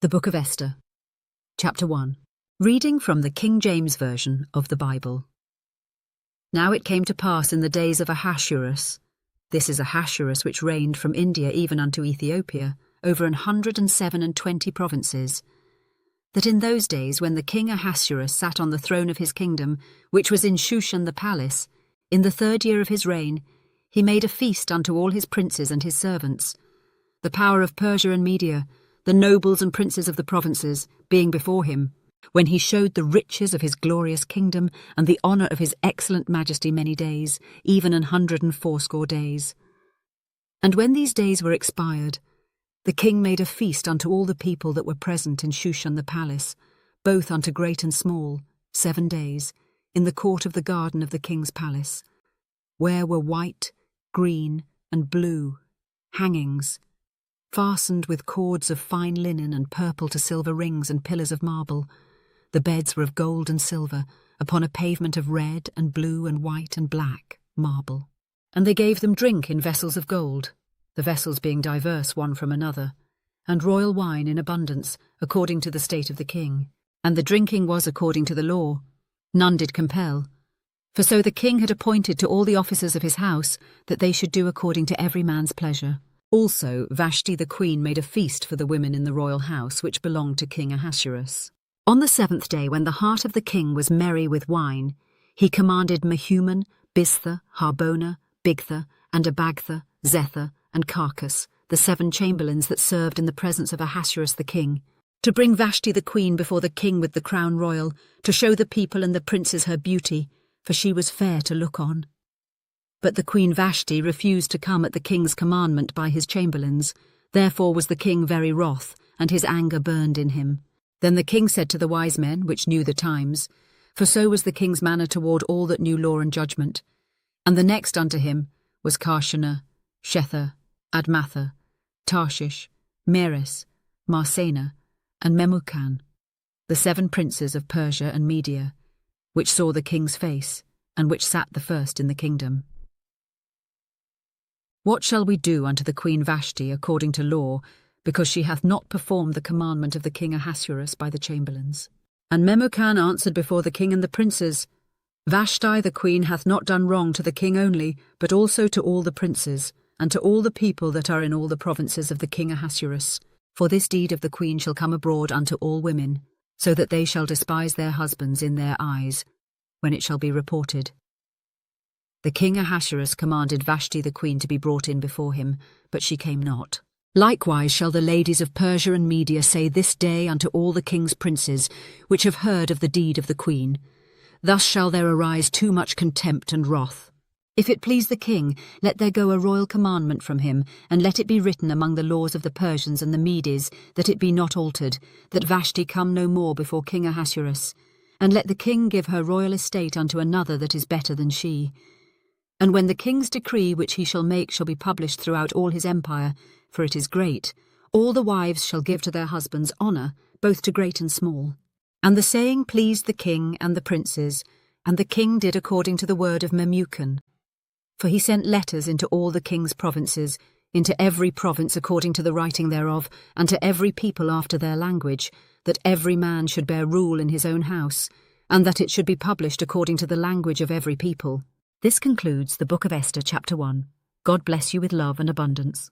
The Book of Esther, Chapter 1. Reading from the King James Version of the Bible. Now it came to pass in the days of Ahasuerus, this is Ahasuerus which reigned from India even unto Ethiopia, over 127 provinces, that in those days when the king Ahasuerus sat on the throne of his kingdom, which was in Shushan the palace, in the 3rd year of his reign, he made a feast unto all his princes and his servants. The power of Persia and Media, the nobles and princes of the provinces, being before him, when he showed the riches of his glorious kingdom and the honour of his excellent majesty many days, even 180 days. And when these days were expired, the king made a feast unto all the people that were present in Shushan the palace, both unto great and small, 7 days, in the court of the garden of the king's palace, where were white, green, and blue hangings, fastened with cords of fine linen and purple to silver rings and pillars of marble. The beds were of gold and silver, upon a pavement of red and blue and white and black marble. And they gave them drink in vessels of gold, the vessels being diverse one from another, and royal wine in abundance, according to the state of the king. And the drinking was according to the law. None did compel. For so the king had appointed to all the officers of his house that they should do according to every man's pleasure. Also Vashti the queen made a feast for the women in the royal house which belonged to King Ahasuerus. On the 7th day, when the heart of the king was merry with wine, he commanded Mehuman, Biztha, Harbona, Bigtha, and Abagtha, Zethar, and Carcas, the 7 chamberlains that served in the presence of Ahasuerus the king, to bring Vashti the queen before the king with the crown royal, to show the people and the princes her beauty, for she was fair to look on. But the queen Vashti refused to come at the king's commandment by his chamberlains. Therefore was the king very wroth, and his anger burned in him. Then the king said to the wise men, which knew the times, for so was the king's manner toward all that knew law and judgment. And the next unto him was Carshena, Shethar, Admatha, Tarshish, Meres, Marsena, and Memucan, the 7 princes of Persia and Media, which saw the king's face, and which sat the first in the kingdom. What shall we do unto the queen Vashti according to law, because she hath not performed the commandment of the king Ahasuerus by the chamberlains? And Memucan answered before the king and the princes, Vashti the queen hath not done wrong to the king only, but also to all the princes, and to all the people that are in all the provinces of the king Ahasuerus. For this deed of the queen shall come abroad unto all women, so that they shall despise their husbands in their eyes, when it shall be reported. The king Ahasuerus commanded Vashti the queen to be brought in before him, but she came not. Likewise shall the ladies of Persia and Media say this day unto all the king's princes, which have heard of the deed of the queen, thus shall there arise too much contempt and wrath. If it please the king, let there go a royal commandment from him, and let it be written among the laws of the Persians and the Medes, that it be not altered, that Vashti come no more before King Ahasuerus, and let the king give her royal estate unto another that is better than she. And when the king's decree which he shall make shall be published throughout all his empire, for it is great, all the wives shall give to their husbands honour, both to great and small. And the saying pleased the king and the princes, and the king did according to the word of Memucan. For he sent letters into all the king's provinces, into every province according to the writing thereof, and to every people after their language, that every man should bear rule in his own house, and that it should be published according to the language of every people. This concludes the Book of Esther, Chapter 1. God bless you with love and abundance.